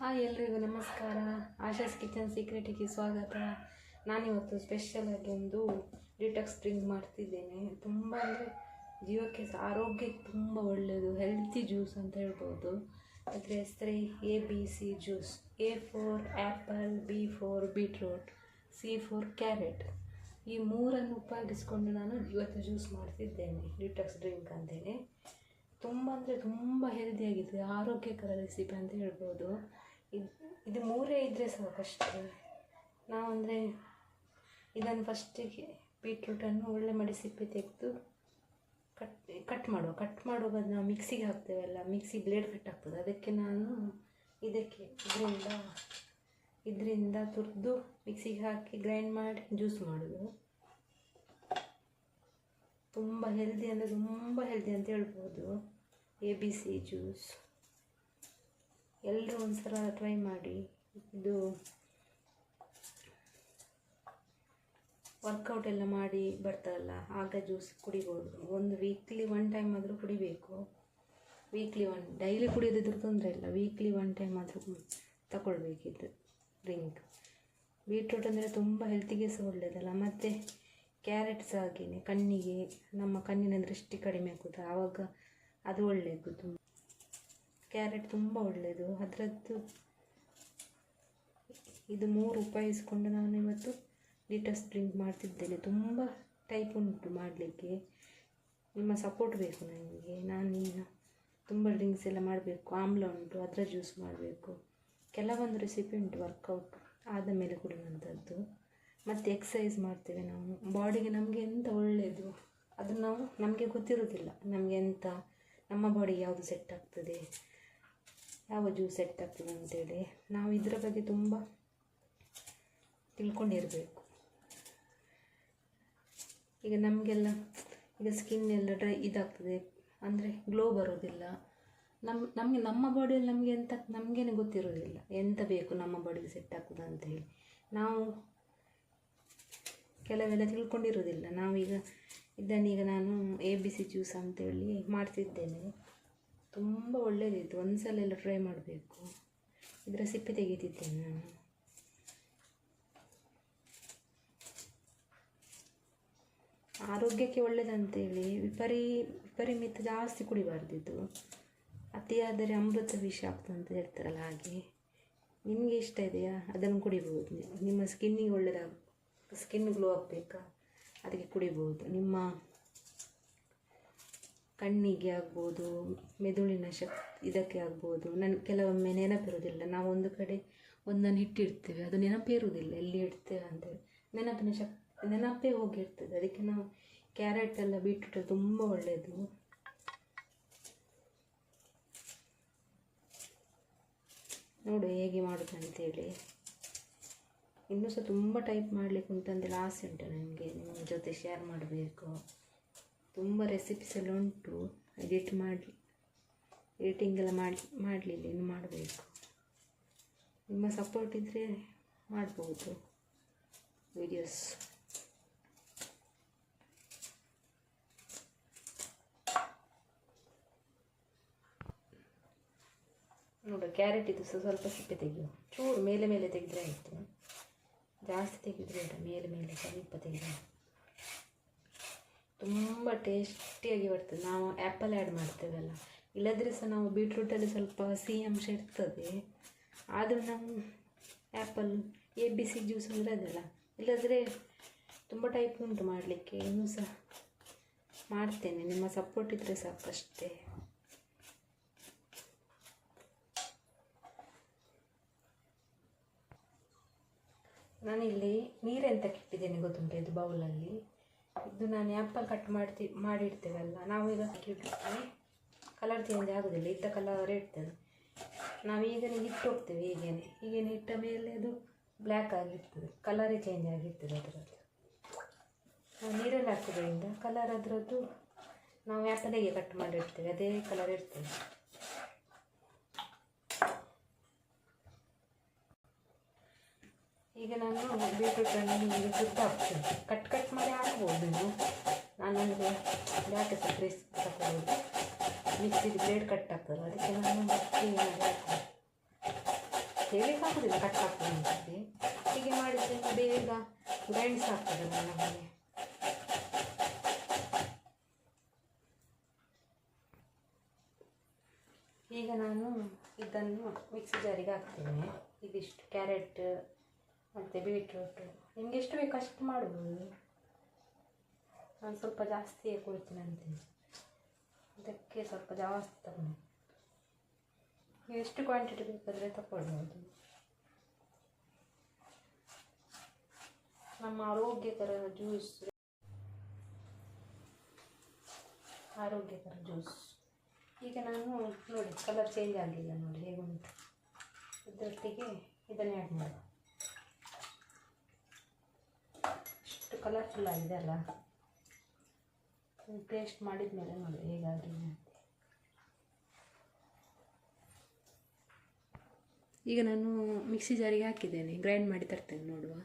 ಎಲ್ರಿಗೂ ನಮಸ್ಕಾರ. ಆಶಾಸ್ ಕಿಚನ್ ಸೀಕ್ರೆಟಿಗೆ ಸ್ವಾಗತ. ನಾನಿವತ್ತು ಸ್ಪೆಷಲಾಗಿ ಒಂದು ಡಿಟಾಕ್ಸ್ ಡ್ರಿಂಕ್ ಮಾಡ್ತಿದ್ದೇನೆ. ತುಂಬ ಅಂದರೆ ಜೀವಕ್ಕೆ ಆರೋಗ್ಯಕ್ಕೆ ತುಂಬ ಒಳ್ಳೆಯದು, ಹೆಲ್ತಿ ಜ್ಯೂಸ್ ಅಂತ ಹೇಳ್ಬೋದು. ಅದರ ಹೆಸರೇ ABC juice. A for apple, B for beetroot, C for carrot. ಈ ಮೂರನ್ನು ಉಪಯೋಗಿಸ್ಕೊಂಡು ನಾನು ಇವತ್ತು ಜ್ಯೂಸ್ ಮಾಡ್ತಿದ್ದೇನೆ, ಡಿಟಾಕ್ಸ್ ಡ್ರಿಂಕ್ ಅಂತೇಳಿ. ತುಂಬ ಅಂದರೆ ತುಂಬ ಹೆಲ್ದಿಯಾಗಿದೆ, ಆರೋಗ್ಯಕರ ರೆಸಿಪಿ ಅಂತ ಹೇಳ್ಬೋದು. ಇದು ಮೂರೇ ಇದ್ದರೆ ಸಾಕಷ್ಟೇ. ನಾವು ಅಂದರೆ ಇದನ್ನು ಫಸ್ಟಿಗೆ ಬೀಟ್ರೂಟನ್ನು ಒಳ್ಳೆ ಮಾಡಿ ಸಿಪ್ಪೆ ತೆಗೆದು ಕಟ್ ಮಾಡುವಾಗ ನಾವು ಮಿಕ್ಸಿಗೆ ಹಾಕ್ತೇವಲ್ಲ, ಮಿಕ್ಸಿ ಬ್ಲೇಡ್ ಕಟ್ ಆಗ್ತದೆ. ಅದಕ್ಕೆ ನಾನು ಇದರಿಂದ ತುರಿದು ಮಿಕ್ಸಿಗೆ ಹಾಕಿ ಗ್ರೈಂಡ್ ಮಾಡಿ ಜ್ಯೂಸ್ ಮಾಡೋದು. ತುಂಬ ಹೆಲ್ದಿ ಅಂದರೆ ತುಂಬ ಹೆಲ್ದಿ ಅಂತ ಹೇಳ್ಬೋದು ABC ಜ್ಯೂಸ್. ಎಲ್ಲರೂ ಒಂದು ಸಲ ಟ್ರೈ ಮಾಡಿ. ಇದು ವರ್ಕೌಟ್ ಎಲ್ಲ ಮಾಡಿ ಬರ್ತಾರಲ್ಲ, ಆಗ ಜ್ಯೂಸ್ ಕುಡಿಬೋದು. ಒಂದು ವೀಕ್ಲಿ 1 ಟೈಮ್ ಆದರೂ ಕುಡಿಬೇಕು. ಡೈಲಿ ಕುಡಿಯೋದಿದ್ರೆ ತೊಂದರೆ ಇಲ್ಲ, ವೀಕ್ಲಿ 1 ಟೈಮ್ ಆದರೂ ತಗೊಳ್ಬೇಕಿದ್ದು ಡ್ರಿಂಕ್. ಬೀಟ್ರೂಟ್ ಅಂದರೆ ತುಂಬ ಹೆಲ್ತಿಗೆ ಸಹ ಒಳ್ಳೆಯದಲ್ಲ. ಮತ್ತು ಕ್ಯಾರೆಟ್ ಸಹ ಹಾಗೆಯೇ, ಕಣ್ಣಿಗೆ, ನಮ್ಮ ಕಣ್ಣಿನ ದೃಷ್ಟಿ ಕಡಿಮೆ ಆಗೋದು, ಆವಾಗ ಅದು ಒಳ್ಳೆಯದು. ಕ್ಯಾರೆಟ್ ತುಂಬ ಒಳ್ಳೆಯದು. ಅದರದ್ದು ಇದು 3 ಉಪಯೋಗಿಸ್ಕೊಂಡು ನಾನು ಇವತ್ತು ಡಿಟಾಕ್ಸ್ ಡ್ರಿಂಕ್ ಮಾಡ್ತಿದ್ದೇನೆ. ತುಂಬ ಟೈಪ್ ಉಂಟು ಮಾಡಲಿಕ್ಕೆ, ನಿಮ್ಮ ಸಪೋರ್ಟ್ ಬೇಕು ನನಗೆ. ನಾನೀಗ ತುಂಬ ಡ್ರಿಂಕ್ಸ್ ಎಲ್ಲ ಮಾಡಬೇಕು. ಆಮ್ಲ ಉಂಟು, ಅದರ ಜ್ಯೂಸ್ ಮಾಡಬೇಕು. ಕೆಲವೊಂದು ರೆಸಿಪಿ ಉಂಟು ವರ್ಕೌಟ್ ಆದ ಮೇಲೆ ಕುಡಿಯುವಂಥದ್ದು. ಮತ್ತು ಎಕ್ಸಸೈಸ್ ಮಾಡ್ತೇವೆ ನಾವು. ಬಾಡಿಗೆ ನಮಗೆ ಎಂತ ಒಳ್ಳೆಯದು ಅದು ನಮಗೆ ಗೊತ್ತಿರೋದಿಲ್ಲ. ನಮಗೆ ಎಂತ, ನಮ್ಮ ಬಾಡಿಗೆ ಯಾವುದು ಸೆಟ್ ಆಗ್ತದೆ, ಯಾವ ಜ್ಯೂಸ್ ಸೆಟ್ ಆಗ್ತದೆ ಅಂತೇಳಿ ನಾವು ಇದರ ಬಗ್ಗೆ ತುಂಬ ತಿಳ್ಕೊಂಡಿರಬೇಕು. ಈಗ ನಮಗೆಲ್ಲ ಈಗ ಸ್ಕಿನ್ ಎಲ್ಲ ಡ್ರೈ ಇದಾಗ್ತದೆ, ಅಂದರೆ ಗ್ಲೋ ಬರೋದಿಲ್ಲ. ನಮ್ಮ ಬಾಡಿಯಲ್ಲಿ ನಮಗೇನೆ ಗೊತ್ತಿರೋದಿಲ್ಲ ಎಂತ ಬೇಕು ನಮ್ಮ ಬಾಡಿಗೆ ಸೆಟ್ ಆಗ್ತದೆ ಅಂತೇಳಿ. ನಾವು ಕೆಲವೆಲ್ಲ ತಿಳ್ಕೊಂಡಿರೋದಿಲ್ಲ. ಇದನ್ನೀಗ ನಾನು ABC ಜ್ಯೂಸ್ ಅಂತೇಳಿ ಮಾಡ್ತಿದ್ದೇನೆ. ತುಂಬ ಒಳ್ಳೆಯದಿತ್ತು, ಒಂದು ಸಲ ಎಲ್ಲ ಟ್ರೈ ಮಾಡಬೇಕು. ಇದರ ಸಿಪ್ಪೆ ತೆಗಿತಿದ್ದೇನೆ ನಾನು. ಆರೋಗ್ಯಕ್ಕೆ ಒಳ್ಳೆಯದಂತೇಳಿ ವಿಪರೀತ ಜಾಸ್ತಿ ಕುಡಿಬಾರ್ದಿದ್ದು. ಅತಿಯಾದರೆ ಅಮೃತ ವಿಷ ಆಗ್ತದೆ ಅಂತ ಹೇಳ್ತಾರಲ್ಲ, ಹಾಗೆ. ನಿಮಗೆ ಇಷ್ಟ ಇದೆಯಾ ಅದನ್ನು ಕುಡಿಬೋದು. ನಿಮ್ಮ ಸ್ಕಿನ್ನಿಗೆ ಸ್ಕಿನ್ ಗ್ಲೋ ಆಗಬೇಕಾ, ಅದಕ್ಕೆ ಕುಡಿಬೋದು. ನಿಮ್ಮ ಕಣ್ಣಿಗೆ ಆಗ್ಬೋದು, ಮೆದುಳಿನ ಇದಕ್ಕೆ ಆಗ್ಬೋದು. ಕೆಲವೊಮ್ಮೆ ನೆನಪಿರೋದಿಲ್ಲ. ನಾವು ಒಂದು ಕಡೆ ಒಂದನ್ನು ಇಟ್ಟಿರ್ತೇವೆ, ಅದು ನೆನಪೇ ಇರುವುದಿಲ್ಲ ಎಲ್ಲಿ ಇಡ್ತೇವೆ ಅಂತೇಳಿ. ನೆನಪೇ ಹೋಗಿರ್ತದೆ. ಅದಕ್ಕೆ ನಾವು ಕ್ಯಾರೆಟ್ ಎಲ್ಲ ಬೀಟ್ರೂಟ್ ತುಂಬ ಒಳ್ಳೆಯದು. ನೋಡು ಹೇಗೆ ಮಾಡೋದು ಅಂತೇಳಿ. ಇನ್ನೂ ಸಹ ತುಂಬ ಟೈಪ್ ಮಾಡಲಿಕ್ಕೆ ಉಂಟಂತೇಳಿ ಆಸೆ ಉಂಟು ನನಗೆ, ನಿಮ್ಮ ಜೊತೆ ಶೇರ್ ಮಾಡಬೇಕು. ತುಂಬ ರೆಸಿಪೀಸ್ ಎಲ್ಲ ಉಂಟು, ಎಡಿಟಿಂಗ್ ಎಲ್ಲ ಮಾಡಲಿಲ್ಲ, ಇನ್ನು ಮಾಡಬೇಕು. ನಿಮ್ಮ ಸಪೋರ್ಟ್ ಇದ್ದರೆ ಮಾಡ್ಬೋದು ವಿಡಿಯೋಸ್. ನೋಡು, ಕ್ಯಾರೆಟ್ ಇದು ಸ್ವಲ್ಪ ಸಿಪ್ಪೆ ತೆಗೆಯು, ಚೂರು ಮೇಲೆ ತೆಗೆದ್ರೆ ಆಯಿತು. ಜಾಸ್ತಿ ತೆಗೆದ್ರೆ ಮೇಲೆ ಸ್ವಲ್ಪ ತೆಗೆದ್ರೆ ತುಂಬ ಟೇಸ್ಟಿಯಾಗಿ ಬರ್ತದೆ. ನಾವು ಆ್ಯಪಲ್ ಆ್ಯಡ್ ಮಾಡ್ತೇವಲ್ಲ, ಇಲ್ಲದ್ರೆ ಸಹ ನಾವು ಬೀಟ್ರೂಟಲ್ಲಿ ಸ್ವಲ್ಪ ಸಿಹಿ ಅಂಶ ಇರ್ತದೆ. ಆದರೂ ನಾವು ಆ್ಯಪಲ್ ABC ಜ್ಯೂಸ್ ಇರೋದಲ್ಲ, ಇಲ್ಲದ್ರೆ ತುಂಬ ಟೈಪ್ ಉಂಟು ಮಾಡಲಿಕ್ಕೆ. ಇನ್ನೂ ಸಹ ಮಾಡ್ತೇನೆ, ನಿಮ್ಮ ಸಪೋರ್ಟ್ ಇದ್ದರೆ ಸಾಕಷ್ಟೇ. ನಾನಿಲ್ಲಿ ನೀರೆಂತಕ್ಕೆ ಇಟ್ಟಿದ್ದೇನೆ ಗೊತ್ತುಂಟು, ಇದು ಬೌಲಲ್ಲಿ. ಇದು ನಾನು ಆ್ಯಪಲ್ ಕಟ್ ಮಾಡಿಡ್ತೇವಲ್ಲ, ನಾವು ಈಗ ಹಾಕಿಬಿಟ್ರೆ ಕಲರ್ ಚೇಂಜ್ ಆಗೋದಿಲ್ಲ, ಇದ್ದ ಕಲರ್ ಇರ್ತದೆ. ನಾವು ಈಗನೇ ಇಟ್ಟು ಹೋಗ್ತೇವೆ, ಹೀಗೇನೆ ಇಟ್ಟ ಮೇಲೆ ಅದು ಬ್ಲ್ಯಾಕ್ ಆಗಿರ್ತದೆ, ಕಲರೇ ಚೇಂಜ್ ಆಗಿರ್ತದೆ ಅದರದ್ದು. ನಾವು ನೀರಲ್ಲಿ ಹಾಕೋದ್ರಿಂದ ಕಲರ್ ಅದರದ್ದು ನಾವು ಆ್ಯಪಲ್ ಹೇಗೆ ಕಟ್ ಮಾಡಿಡ್ತೇವೆ ಅದೇ ಕಲರ್ ಇರ್ತದೆ. ಈಗ ನಾನು ಬೀಟ್ರೂಟನ್ನು ಹೀಗೆ ಸುತ್ತ ಹಾಕ್ತೇನೆ. ಕಟ್ ಮಾಡಿ ಹಾಕ್ಬೋದು. ನಾನೊಂದು ಬ್ಯಾಕೆ ಸಕ್ಕರೆ ತಗೊಳ್ಳೋದು, ಮಿಕ್ಸಿಗೆ ಬ್ಲೇಡ್ ಕಟ್ ಆಗ್ತದೆ, ಅದಕ್ಕೆ ನಾನು ಕ್ಲೀನ್ ಮಾಡಿ ಹಾಕ್ಬೋದು. ಹೇಳಿಕ್ಕಾಗೋದಿಲ್ಲ, ಕಟ್ ಆಗ್ತದೆ ಅಂತೇಳಿ. ಹೀಗೆ ಮಾಡಿದ್ರಿಂದ ಬೇಗ ಗ್ರೈಂಡ್ಸ್ ಆಗ್ತದಲ್ಲ ನಮಗೆ. ಈಗ ನಾನು ಇದನ್ನು ಮಿಕ್ಸಿ ಜಾರಿಗೆ ಹಾಕ್ತೇನೆ. ಇದಿಷ್ಟು ಕ್ಯಾರೆಟ್ ಮತ್ತು ಬೀಟ್ರೂಟ್ ನಿಮಗೆ ಎಷ್ಟು ಬೇಕು ಅಷ್ಟು ಮಾಡ್ಬೋದು. ನಾನು ಸ್ವಲ್ಪ ಜಾಸ್ತಿಯೇ ಕೊಡ್ತೀನಿ ಅಂತೀನಿ, ಅದಕ್ಕೆ ಸ್ವಲ್ಪ ಜಾಸ್ತಿ ತಗೊಂಡು ನೀವು ಎಷ್ಟು ಕ್ವಾಂಟಿಟಿ ಬೇಕಾದರೆ ತಗೊಳ್ಬೋದು. ನಮ್ಮ ಆರೋಗ್ಯಕರ ಜ್ಯೂಸ್ ಈಗ ನಾನು ನೋಡಿ ಕಲರ್ ಚೇಂಜ್ ಆಗಿಲ್ಲ, ನೋಡಿ ಹೇಗುಂಟು. ಇದರೊಟ್ಟಿಗೆ ಇದನ್ನು ಆ್ಯಡ್ ಮಾಡಿ. ಇಷ್ಟು ಕಲರ್ಫುಲ್ ಆಗಿದೆ ಅಲ್ಲ. ಟೇಸ್ಟ್ ಮಾಡಿದ ಮೇಲೆ ನೋಡಿ ಹೇಗಾಗಿದೆ ಅಂತ. ಈಗ ನಾನು ಮಿಕ್ಸಿ ಜಾರಿಗೆ ಹಾಕಿದ್ದೇನೆ, ಗ್ರೈಂಡ್ ಮಾಡಿ ತರ್ತೇನೆ, ನೋಡುವ.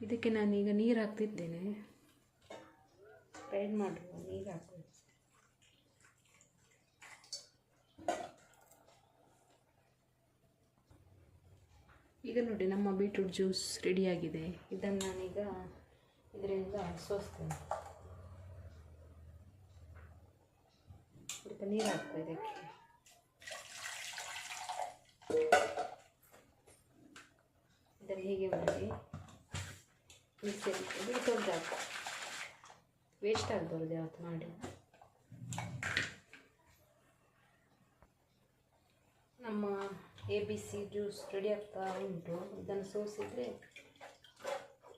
ಇದಕ್ಕೆ ನಾನೀಗ ನೀರು ಹಾಕ್ತಿದ್ದೇನೆ. ಗ್ರೈಂಡ್ ಮಾಡುವ ನೀರು ಹಾಕೋದು. ಈಗ ನೋಡಿ ನಮ್ಮ ಬೀಟ್ರೂಟ್ ಜ್ಯೂಸ್ ರೆಡಿಯಾಗಿದೆ. ಇದನ್ನು ನಾನೀಗ ಇದರಿಂದ ಸೋಸ್ತೇನೆ. ಸ್ವಲ್ಪ ನೀರು ಹಾಕ್ತೇವೆ ಇದಕ್ಕೆ. ಇದನ್ನು ಹೀಗೆ ಮಾಡಿ ಮಿಕ್ಸಿಯಲ್ಲಿ ಬಿಡ್ತೊಂದು ಹಾಕು. ವೇಸ್ಟ್ ಆಗಬಾರ್ದು ಯಾವತ್ತು ಮಾಡಿ. ನಮ್ಮ ABC ಜ್ಯೂಸ್ ರೆಡಿ ಆಗ್ತಾ ಉಂಟು. ಇದನ್ನು ಸೋಸಿದರೆ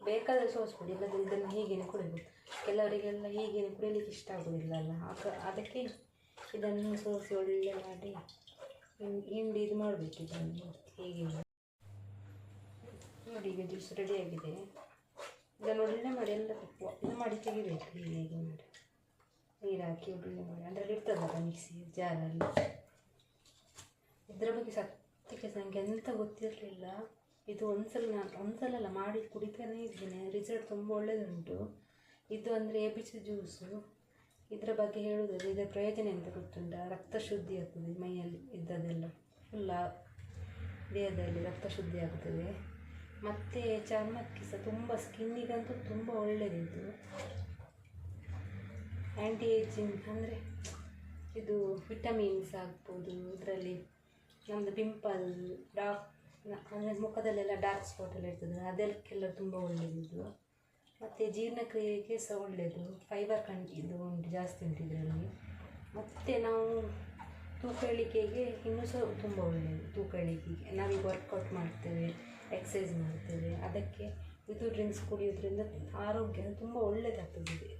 ಬೇಕಾದರೆ ಸೋಸ್ಬಿಡಿ, ಇಲ್ಲದ್ರೆ ಇದನ್ನು ಹೀಗೇನೆ ಕುಡಿಬೋದು. ಕೆಲವರಿಗೆಲ್ಲ ಹೀಗೇನೆ ಕುಡಿಯಲಿಕ್ಕೆ ಇಷ್ಟ ಆಗೋದಿಲ್ಲ ಅಲ್ಲ, ಅದಕ್ಕೆ ಇದನ್ನು ಸೋಸಿ ಒಳ್ಳೆ ಮಾಡಿ ಹಿಂಡಿ ಇದು ಮಾಡಬೇಕು. ಇದನ್ನು ಹೀಗೆ ನೋಡಿ, ಈಗ ಜ್ಯೂಸ್ ರೆಡಿಯಾಗಿದೆ. ಇದನ್ನು ಒಳ್ಳೆ ಮಾಡಿ ಎಲ್ಲ ಇದು ಮಾಡಿ ತೆಗಿಬೇಕು. ಹೀಗೆ ಮಾಡಿ ನೀರು ಹಾಕಿ ಒಳ್ಳೆ ಮಾಡಿ, ಅದರಲ್ಲಿ ಇರ್ತದಲ್ಲ ಮಿಕ್ಸಿ ಜಾರಲ್ಲಿ. ಇದರ ಬಗ್ಗೆ ಸತ್ಯಕ್ಕೆ ನನಗೆ ಎಂತ ಗೊತ್ತಿರಲಿಲ್ಲ. ಇದು ಒಂದ್ಸಲ ಮಾಡಿ ಕುಡಿತಾನೇ ಇದ್ದೇನೆ. ರಿಸಲ್ಟ್ ತುಂಬ ಒಳ್ಳೆಯದುಂಟು. ಇದು ಅಂದರೆ ABC ಜ್ಯೂಸು. ಇದರ ಬಗ್ಗೆ ಹೇಳುವುದಾದ್ರೆ ಇದರ ಪ್ರಯೋಜನ ಎಂತ ಗೊತ್ತುಂಟ? ರಕ್ತ ಶುದ್ಧಿ ಆಗ್ತದೆ, ಮೈಯಲ್ಲಿ ಇದ್ದದೆಲ್ಲ ಫುಲ್ಲ ದೇಹದಲ್ಲಿ ರಕ್ತ ಶುದ್ಧಿ ಆಗ್ತದೆ. ಮತ್ತು ಚರ್ಮಕ್ಕೆ ಸಹ ತುಂಬ, ಸ್ಕಿನ್ನಿಗಂತೂ ತುಂಬ ಒಳ್ಳೆಯದಿದು. ಆ್ಯಂಟಿ ಏಜಿಂಗ್ ಅಂದರೆ ಇದು ವಿಟಮಿನ್ಸ್ ಆಗ್ಬೋದು. ಇದರಲ್ಲಿ ನಮ್ಮದು ಪಿಂಪಲ್, ಅಂದರೆ ಮುಖದಲ್ಲೆಲ್ಲ ಡಾರ್ಕ್ ಸ್ಪಾಟ್ ಎಲ್ಲ ಇರ್ತದೆ, ಅದಕ್ಕೆಲ್ಲ ತುಂಬ ಒಳ್ಳೆಯದು. ಮತ್ತು ಜೀರ್ಣಕ್ರಿಯೆಗೆ ಸಹ ಒಳ್ಳೆಯದು. ಫೈಬರ್ ಇದು ಉಂಟು, ಜಾಸ್ತಿ ಉಂಟು ಇದರಲ್ಲಿ. ಮತ್ತು ನಾವು ತೂಕ ಇಳಿಕೆಗೆ ಇನ್ನೂ ಸಹ ತುಂಬ ಒಳ್ಳೆಯದು. ತೂಕ ಇಳಿಕೆಗೆ ನಾವೀಗ ವರ್ಕೌಟ್ ಮಾಡ್ತೇವೆ, ಎಕ್ಸಸೈಸ್ ಮಾಡ್ತೇವೆ, ಅದಕ್ಕೆ ಇದು ಡ್ರಿಂಕ್ಸ್ ಕುಡಿಯೋದ್ರಿಂದ ಆರೋಗ್ಯ ತುಂಬ ಒಳ್ಳೆಯದಾಗ್ತದೆ.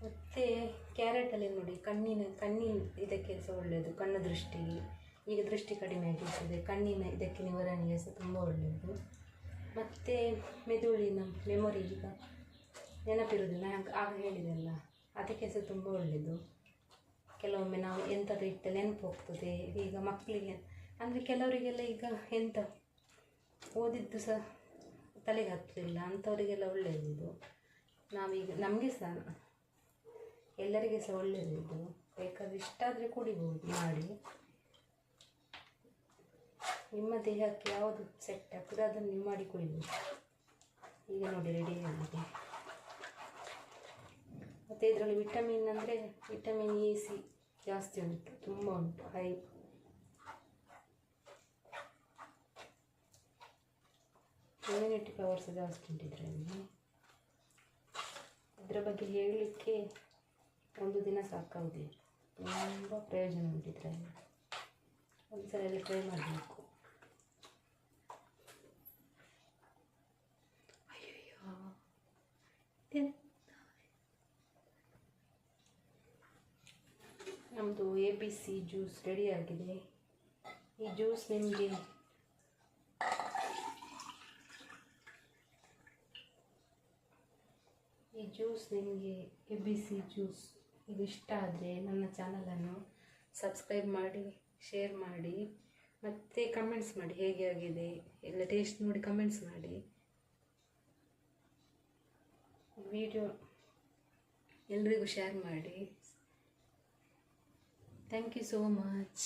ಮತ್ತು ಕ್ಯಾರೆಟಲ್ಲಿ ನೋಡಿ ಕಣ್ಣಿನ ಇದಕ್ಕೆ ಸಹ ಒಳ್ಳೆಯದು. ಕಣ್ಣು ದೃಷ್ಟಿಗೆ, ಈಗ ದೃಷ್ಟಿ ಕಡಿಮೆ ಆಗಿರ್ತದೆ, ಕಣ್ಣಿನ ಇದಕ್ಕೆ ನಿವಾರಣೆಗೆ ಸಹ ತುಂಬ ಒಳ್ಳೆಯದು. ಮತ್ತು ಮೆದುಳಿನ ಮೆಮೊರಿ, ಈಗ ನೆನಪಿರೋದಿಲ್ಲ, ಆಗ ಹೇಳಿದೆಲ್ಲ, ಅದಕ್ಕೆ ಸಹ ತುಂಬ ಒಳ್ಳೆಯದು. ಕೆಲವೊಮ್ಮೆ ನಾವು ಎಂಥದ್ದು ಇಟ್ಟು ನೆನಪು ಹೋಗ್ತದೆ. ಈಗ ಮಕ್ಕಳಿಗೆ ಅಂದರೆ ಕೆಲವರಿಗೆಲ್ಲ ಈಗ ಎಂಥ ಓದಿದ್ದು ಸಹ ತಲೆಗೆ ಹತ್ತಲಿಲ್ಲ, ಅಂಥವರಿಗೆಲ್ಲ ಒಳ್ಳೆಯದು. ನಾವೀಗ ನಮಗೆ ಸಹ ಎಲ್ಲರಿಗೆ ಸಹ ಒಳ್ಳೆಯದು. ಬೇಕಾದ್ರೆ ಇಷ್ಟಾದರೆ ಕುಡಿಬೋದು ಮಾಡಿ. ನಿಮ್ಮ ದೇಹಕ್ಕೆ ಯಾವುದು ಸೆಟ್ ಆಗ್ತದೆ ಅದನ್ನು ನೀವು ಮಾಡಿ ಕುಡಿಬೋದು. ಈಗ ನೋಡಿ ರೆಡಿ ಆಗಿದೆ. ಮತ್ತು ಇದರಲ್ಲಿ ವಿಟಮಿನ್ ಅಂದರೆ ವಿಟಮಿನ್ AC ಜಾಸ್ತಿ ಉಂಟು, ತುಂಬ ಉಂಟು, ಹೈ. ಇಮ್ಯುನಿಟಿ ಪವರ್ಸ್ ಜಾಸ್ತಿ ಉಂಟು ಇದರಲ್ಲಿ. ಇದರ ಬಗ್ಗೆ ಹೇಳಲಿಕ್ಕೆ ಒಂದು ದಿನ ಸಾಕಾಗುವುದಿಲ್ಲ, ತುಂಬ ಪ್ರಯೋಜನ ಉಂಟು ಇದರಲ್ಲಿ. ಒಂದ್ಸಲ ಎಲ್ಲ ಟ್ರೈ ಮಾಡಬೇಕು. ನಮ್ಮದು ABC ಜ್ಯೂಸ್ ರೆಡಿಯಾಗಿದೆ. ಈ ಜ್ಯೂಸ್ ನಿಮಗೆ ಈ ಜ್ಯೂಸ್ ನಿಮಗೆ ABC ಜ್ಯೂಸ್ ಇದು ಇಷ್ಟ ಆದರೆ ನನ್ನ ಚಾನಲನ್ನು ಸಬ್ಸ್ಕ್ರೈಬ್ ಮಾಡಿ, ಶೇರ್ ಮಾಡಿ, ಮತ್ತು ಕಮೆಂಟ್ಸ್ ಮಾಡಿ ಹೇಗೆ ಆಗಿದೆ ಎಲ್ಲ ಟೇಸ್ಟ್ ನೋಡಿ ಕಮೆಂಟ್ಸ್ ಮಾಡಿ. ವಿಡಿಯೋ ಎಲ್ರಿಗೂ ಶೇರ್ ಮಾಡಿ. Thank you so much.